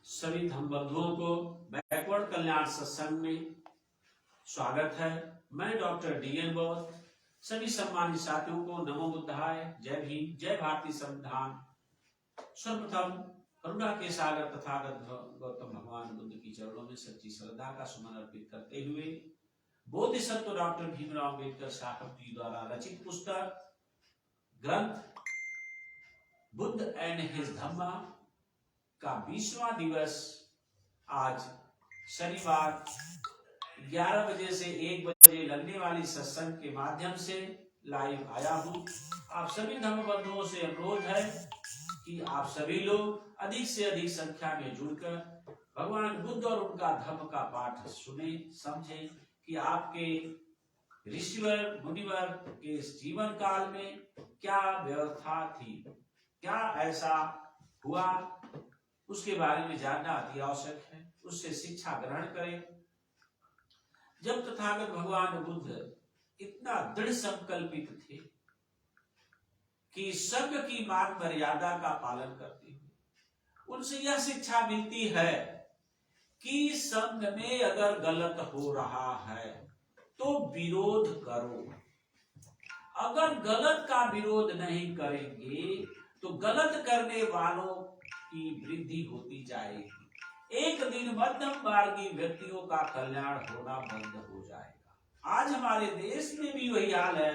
सभी धर्म बंधुओं को बैकवर्ड कल्याण सत्संग में स्वागत है। मैं डॉक्टर डी.एन. बौद्ध सभी सम्मानित साथियों को नमो बुद्धाय, जय भीम, जय भारतीय संविधान। सर्वप्रथम करुणा के सागर तथागत गौतम भगवान बुद्ध की चरणों में सच्ची श्रद्धा का सुमन अर्पित करते हुए बोधिसत्व डॉक्टर भीमराव अम्बेडकर साहब जी द्वारा रचित पुस्तक ग्रंथ बुद्ध एंड हिज धम्मा का 20वां दिवस आज शनिवार 11 बजे से 1 बजे लगने वाली सत्संग के माध्यम से लाइव आया हूँ। आप सभी धर्म बंधुओं से अनुरोध है कि आप सभी लोग अधिक से अधिक संख्या में जुड़कर भगवान बुद्ध और उनका धर्म का पाठ सुने, समझें कि आपके ऋषिवर मुनिवर के जीवन काल में क्या व्यवस्था थी, क्या ऐसा हुआ, उसके बारे में जानना अति आवश्यक है। उससे शिक्षा ग्रहण करें। जब तथागत भगवान बुद्ध इतना दृढ़ संकल्पित थे कि संघ की मान मर्यादा का पालन करते हुए उनसे यह शिक्षा मिलती है कि संघ में अगर गलत हो रहा है तो विरोध करो। अगर गलत का विरोध नहीं करेंगे तो गलत करने वालों की वृद्धि होती जाएगी। एक दिन मध्यम मार्गी व्यक्तियों का कल्याण होना बंद हो जाएगा। आज हमारे देश में भी वही हाल है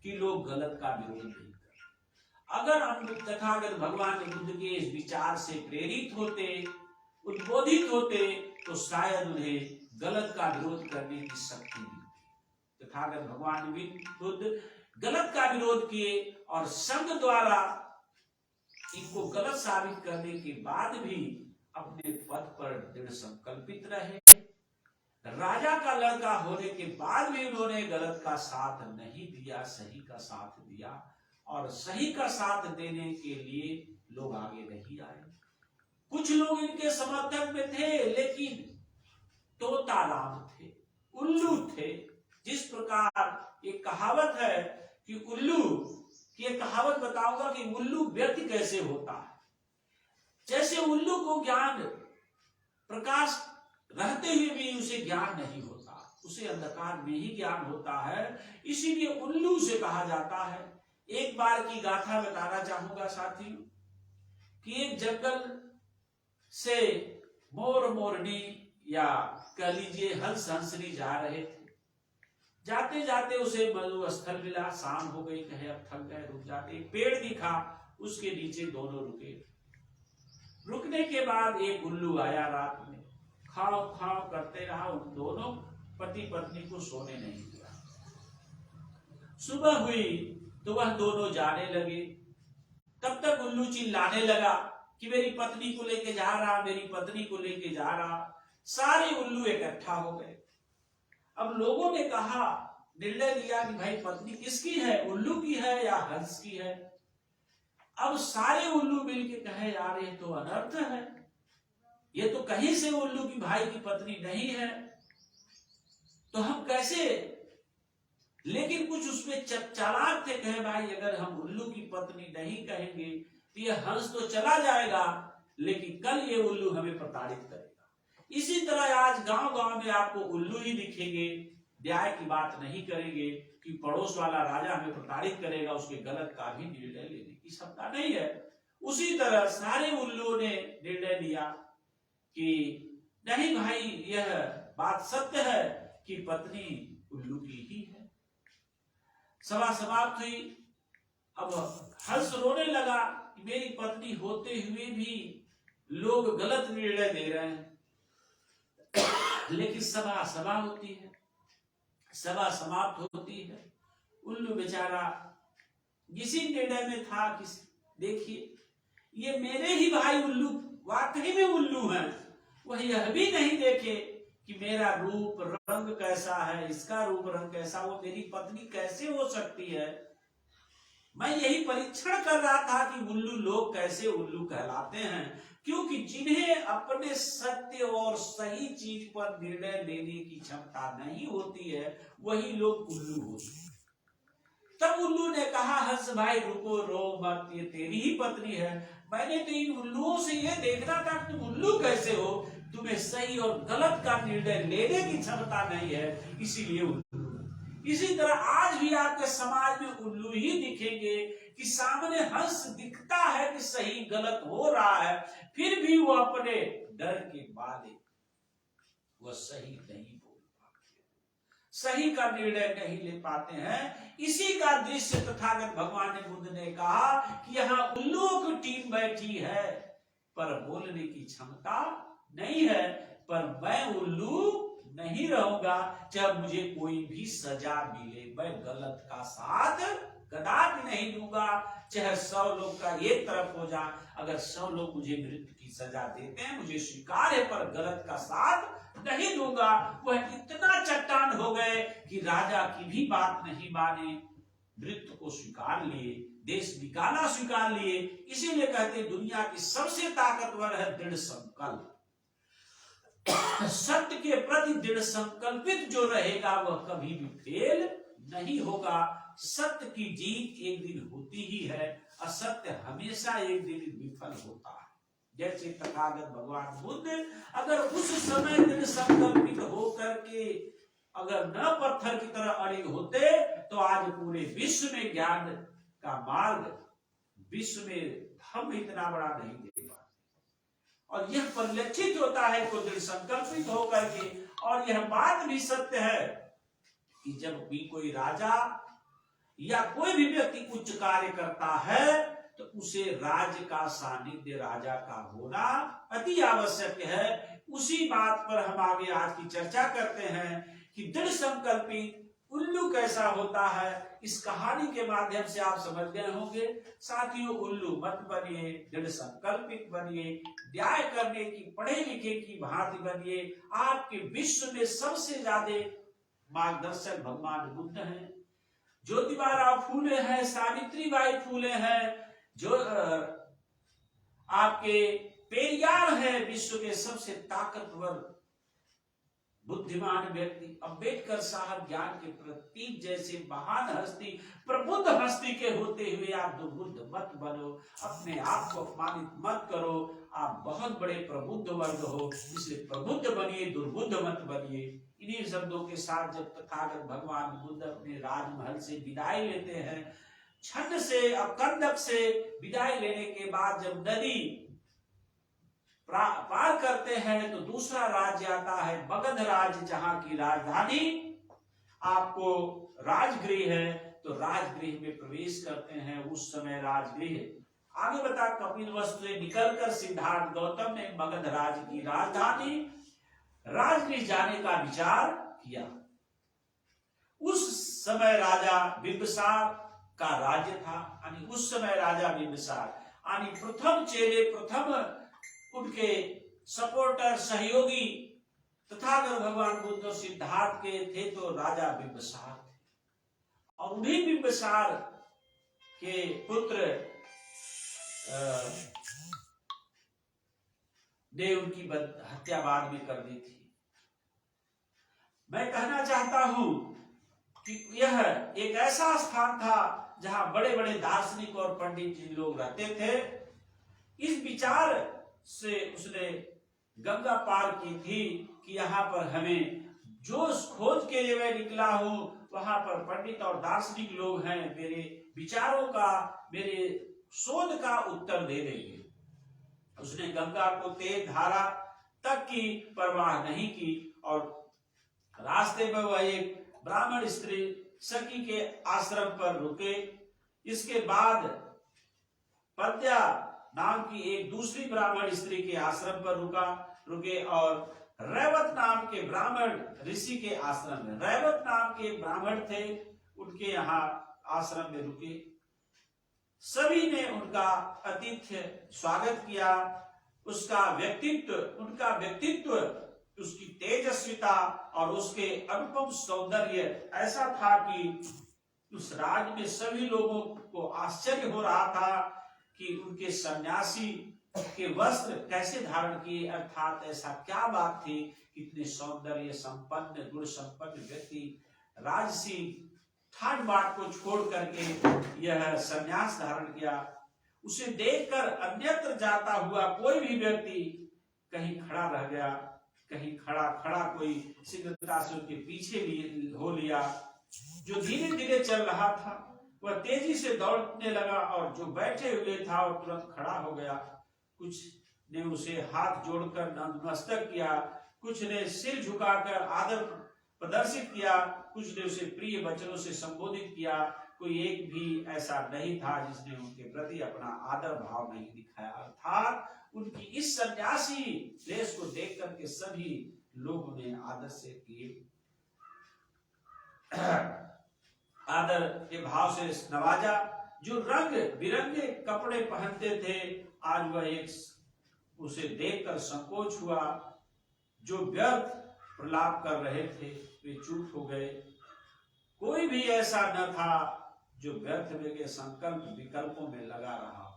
कि लोग गलत का विरोध नहीं करते। अगर हम तथागत भगवान बुद्ध के इस विचार से प्रेरित होते, उद्बोधित होते, तो शायद उन्हें गलत का विरोध करने की शक्ति मिलती। तथागत भगवान बुद्ध गलत का विरोध किए और संघ द्वारा इनको गलत साबित करने के बाद भी अपने पद पर दृढ़ संकल्पित रहे। राजा का लड़का होने के बाद भी उन्होंने गलत का साथ नहीं दिया, सही का साथ दिया। और सही का साथ देने के लिए लोग आगे नहीं आए। कुछ लोग इनके समर्थक में थे, लेकिन तोता राम थे, उल्लू थे। जिस प्रकार एक कहावत है कि उल्लू की एक कहावत बताऊंगा कि उल्लू व्यक्त कैसे होता है। जैसे उल्लू को ज्ञान प्रकाश रहते हुए भी उसे ज्ञान नहीं होता, उसे अंधकार में ही ज्ञान होता है, इसीलिए उल्लू से कहा जाता है। एक बार की गाथा बताना चाहूंगा साथियों कि एक जंगल से मोर मोरनी या कह लीजिए हंस हंसनी जा रहे थे। जाते जाते उसे मधु स्थल मिला, शाम हो गई, कहे अब थक गए, रुक जाते। एक पेड़ दिखा, उसके नीचे दोनों रुके। रुकने के बाद एक उल्लू आया, रात में खाओ खाओ करते रहा। उन दोनों पति पत्नी को सोने नहीं दिया। सुबह हुई तो वह दोनों जाने लगे। तब तक उल्लू चिल्लाने लगा कि मेरी पत्नी को लेके जा रहा, मेरी पत्नी को लेके जा रहा। सारे उल्लू इकट्ठा हो गए। अब लोगों ने कहा, निर्णय लिया कि भाई पत्नी किसकी है, उल्लू की है या हंस की है। अब सारे उल्लू मिलके कहे यार ये तो अनर्थ है, ये तो कहीं से उल्लू की भाई की पत्नी नहीं है, तो हम कैसे। लेकिन कुछ उसमें चालाक थे, कहे भाई अगर हम उल्लू की पत्नी नहीं कहेंगे तो ये हंस तो चला जाएगा, लेकिन कल ये उल्लू हमें प्रताड़ित करेगा। इसी तरह आज गांव गांव में आपको उल्लू ही दिखेंगे, न्याय की बात नहीं करेंगे कि पड़ोस वाला राजा हमें प्रताड़ित करेगा, उसके गलत का भी निर्णय लेने की क्षमता नहीं है। उसी तरह सारे उल्लू ने निर्णय लिया कि नहीं भाई यह बात सत्य है कि पत्नी उल्लू की ही है। सभा समाप्त हुई। अब हंस रोने लगा कि मेरी पत्नी होते हुए भी लोग गलत निर्णय दे रहे हैं। लेकिन सभा होती है, सभा समाप्त होती है। उल्लू बेचारा इसी निर्णय में था कि देखिए ये मेरे ही भाई उल्लू वाकई में उल्लू हैं। वह यह भी नहीं देखे कि मेरा रूप रंग कैसा है, इसका रूप रंग कैसा, वो मेरी पत्नी कैसे हो सकती है। मैं यही परीक्षण कर रहा था कि उल्लू लोग कैसे उल्लू कहलाते हैं, क्योंकि जिन्हें अपने सत्य और सही चीज पर निर्णय लेने की क्षमता नहीं होती है वही लोग उल्लू होते हैं। तब उल्लू ने कहा हंस भाई रुको, रो मत, ये तेरी ही पत्नी है, मैंने तो इन उल्लुओं से ये देखना था कि तुम उल्लू कैसे हो, तुम्हें सही और गलत का निर्णय लेने की क्षमता नहीं है, इसीलिए उल्लू। इसी तरह आज भी आपके समाज में उल्लू ही दिखेंगे कि सामने हंस दिखता है कि सही गलत हो रहा है, फिर भी वो अपने डर के मारे वो सही नहीं बोल पाते, सही का निर्णय नहीं ले पाते हैं। इसी का दृश्य तथागत भगवान बुद्ध ने कहा कि यहाँ उल्लुओं की टीम बैठी है पर बोलने की क्षमता नहीं है, पर मैं उल्लू नहीं रहूंगा, जब मुझे कोई भी सजा मिले मैं गलत का साथ कदापि नहीं दूंगा, चाहे 100 लोग का एक तरफ हो जाए, अगर 100 लोग मुझे मृत्यु की सजा देते हैं मुझे स्वीकार है, पर गलत का साथ नहीं दूंगा। वह इतना चट्टान हो गए कि राजा की भी बात नहीं माने, मृत्यु को स्वीकार लिए, देश निकाला स्वीकार लिए। इसीलिए कहते दुनिया की सबसे ताकतवर है दृढ़ संकल्प। सत्य के प्रति दृढ़ संकल्पित जो रहेगा वह कभी भी फेल नहीं होगा। सत्य की जीत एक दिन होती ही है, असत्य हमेशा एक दिन विफल होता है। जैसे तथागत भगवान बुद्ध अगर उस समय दृढ़ संकल्पित होकर के अगर न पत्थर की तरह अड़े होते तो आज पूरे विश्व में ज्ञान का मार्ग, विश्व में हम इतना बड़ा नहीं दे पाते। और यह परिलक्षित होता है को दृढ़ संकल्पित होकर के। और यह बात भी सत्य है कि जब भी कोई राजा या कोई भी व्यक्ति उच्च कार्य करता है तो उसे राज्य का सानिध्य राजा का होना अति आवश्यक है। उसी बात पर हम आगे आज की चर्चा करते हैं कि दृढ़ संकल्पित उल्लू कैसा होता है। इस कहानी के माध्यम से आप समझ गए होंगे। साथियों, उल्लू मत बनिए, दृढ़ संकल्पित बनिए, न्याय करने की, पढ़े लिखे की भांति बनिए। आपके विश्व में सबसे ज्यादा मार्गदर्शक भगवान बुद्ध हैं, ज्योतिबा फूले हैं, सावित्रीबाई फूले हैं, जो आपके पेरियार है, विश्व के सबसे ताकतवर बुद्धिमान व्यक्ति। अम्बेडकर साहब ज्ञान के प्रतीक जैसे महान हस्ती, प्रबुद्ध हस्ती के होते हुए आप दुर्बुद्ध मत बनो, अपने आप को अपमानित मत करो। आप बहुत बड़े प्रबुद्ध वर्ग हो, इसलिए प्रबुद्ध बनिए, दुर्बुद्ध मत बनिए। इन्हीं शब्दों के साथ जब तथागत भगवान बुद्ध अपने राजमहल से विदाई लेते हैं, छंद से, अब कंदक से विदाई लेने के बाद जब नदी पार करते हैं तो दूसरा राज्य आता है मगध राज्य, जहां की राजधानी आपको राजगृह है। तो राजगृह में प्रवेश करते हैं। उस समय राजगृह आगे बता कपिलवस्तु से निकलकर सिद्धार्थ गौतम ने मगध राज्य की राजधानी राजगृह जाने का विचार किया। उस समय राजा बिंबिसार का राज्य था, यानी उस समय राजा बिंबिसार यानी प्रथम चेले, प्रथम उनके सपोर्टर, सहयोगी तथागत भगवान बुद्ध सिद्धार्थ के थे तो राजा बिंबिसार थे। और उन्हीं बिंबिसार के पुत्र ने उनकी हत्या बाद में कर दी थी। मैं कहना चाहता हूं कि यह एक ऐसा स्थान था जहां बड़े बड़े दार्शनिक और पंडित जी लोग रहते थे। इस विचार से उसने गंगा पार की थी कि यहाँ पर हमें जो खोज के लिए मैं निकला हूं वहां पर पंडित और दार्शनिक लोग हैं, मेरे विचारों का, मेरे शोध का उत्तर दे देंगे। उसने गंगा को तेज धारा तक की परवाह नहीं की और रास्ते में वह एक ब्राह्मण स्त्री सखी के आश्रम पर रुके। इसके बाद पद्या नाम की एक दूसरी ब्राह्मण स्त्री के आश्रम पर रुके और रैवत नाम के ब्राह्मण ऋषि के आश्रम में, रैवत नाम के ब्राह्मण थे, उनके यहाँ आश्रम में रुके। सभी ने उनका आतिथ्य स्वागत किया। उसका व्यक्तित्व, उनका व्यक्तित्व, उसकी तेजस्विता और उसके अनुपम सौंदर्य ऐसा था कि उस राज्य में सभी लोगों को आश्चर्य हो रहा था कि उनके सन्यासी के वस्त्र कैसे धारण किए, अर्थात ऐसा क्या बात थी, इतने सौंदर्य संपन्न, गुण संपन्न व्यक्ति राजसी ठाट बाट को छोड़ करके यह सन्यास धारण किया। उसे देखकर अन्यत्र जाता हुआ कोई भी व्यक्ति कहीं खड़ा रह गया, कहीं खड़ा खड़ा कोई शीघ्रता से उनके पीछे हो लिया। जो धीरे धीरे चल रहा था वह तेजी से दौड़ने लगा और जो बैठे हुए था वो तुरंत खड़ा हो गया। कुछ ने उसे हाथ जोड़कर नतमस्तक किया, कुछ ने सिर झुकाकर आदर प्रदर्शित किया, कुछ ने उसे प्रिय वचनों से संबोधित किया। कोई एक भी ऐसा नहीं था जिसने उनके प्रति अपना आदर भाव नहीं दिखाया। अर्थात उनकी इस सन्यासी वेश को देख करके सभी लोगों ने आदर से किए, आदर के भाव से नवाजा। जो रंग बिरंगे कपड़े पहनते थे आज वह एक उसे देखकर संकोच हुआ। जो व्यर्थ प्रलाप कर रहे थे वे चुप हो गए। कोई भी ऐसा न था जो व्यर्थ के संकल्प विकल्पों में लगा रहा।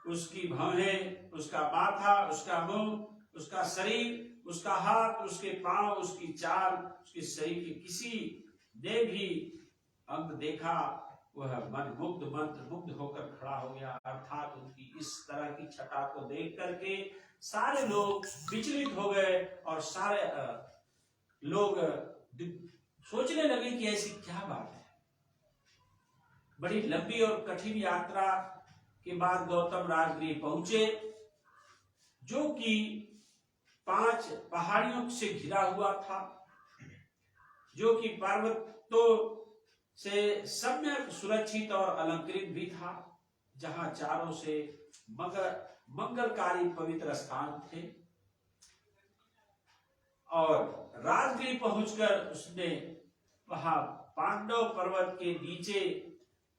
उसकी भौहें, उसका माथा, उसका मुंह, उसका शरीर, उसका हाथ, उसके पांव, उसकी चाल, उसके शरीर के किसी ने भी अंग देखा वह मन मुग्ध होकर खड़ा हो गया। अर्थात उनकी इस तरह की छटा को देख करके सारे लोग विचलित हो गए और सारे लोग सोचने लगे कि ऐसी क्या बात है। बड़ी लंबी और कठिन यात्रा के बाद गौतम राजगृह पहुंचे, जो कि 5 पहाड़ियों से घिरा हुआ था, जो कि पर्वतों से सम्यक सुरक्षित और अलंकृत भी था, जहां चारों से मंगलकारी पवित्र स्थान थे। और राजगृह पहुंचकर उसने वहां पांडव पर्वत के नीचे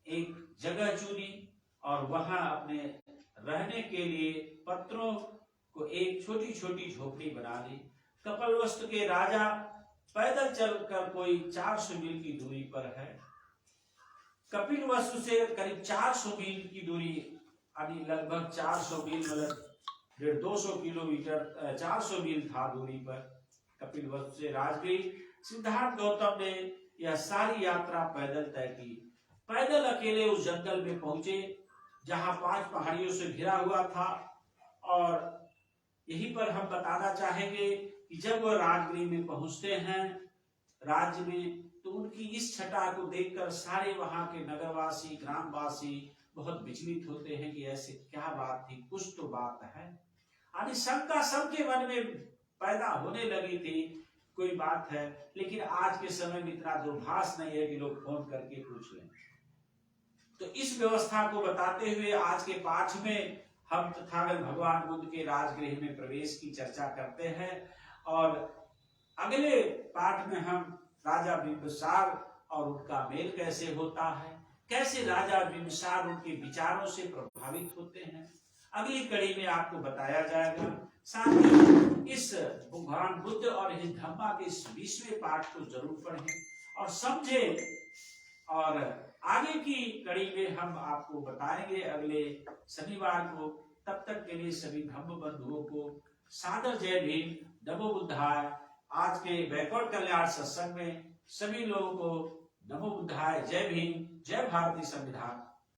एक जगह चुनी और वहां अपने रहने के लिए पत्रों को एक छोटी छोटी झोपड़ी बना ली। कपिलवस्तु के राजा पैदल चलकर कोई 400 मील की दूरी पर है। कपिलवस्तु से करीब 400 मील की दूरी, यानी लगभग 400 मील मतलब 150 किलोमीटर, 400 मील था दूरी पर कपिलवस्तु से राजगृह। सिद्धार्थ गौतम ने यह सारी यात्रा पैदल तय की। पैदल अकेले उस जंगल में पहुंचे जहां 5 पहाड़ियों से घिरा हुआ था। और यहीं पर हम बताना चाहेंगे कि जब वह राजगृह में पहुंचते हैं राज्य में, तो उनकी इस छटा को देखकर सारे वहां के नगरवासी, ग्रामवासी बहुत विचलित होते हैं कि ऐसे क्या बात थी, कुछ तो बात है। यानी शंका सबके मन में पैदा होने लगी थी, कोई बात है। लेकिन आज के समय में इतना दूरभाष नहीं है कि लोग फोन करके पूछ लें। तो इस व्यवस्था को बताते हुए आज के पाठ में हम तथागत भगवान बुद्ध के राजगृह में प्रवेश की चर्चा करते हैं। और अगले पाठ में हम राजा बिंबिसार और उनका मेल कैसे होता है, कैसे राजा बिंबिसार उनके विचारों से प्रभावित होते हैं, अगली कड़ी में आपको बताया जाएगा। साथ ही इस भगवान बुद्ध और इस धम्मा के इस 20वें पाठ को जरूर पढ़ें और समझें। और आगे की कड़ी में हम आपको बताएंगे अगले शनिवार को। तब तक के लिए सभी धम्म बंधुओं को सादर जय भीम, नमो बुद्धाय। आज के बैकवर्ड कल्याण सत्संग में सभी लोगों को नमो बुद्धाय, जय भीम, जय भारतीय संविधान।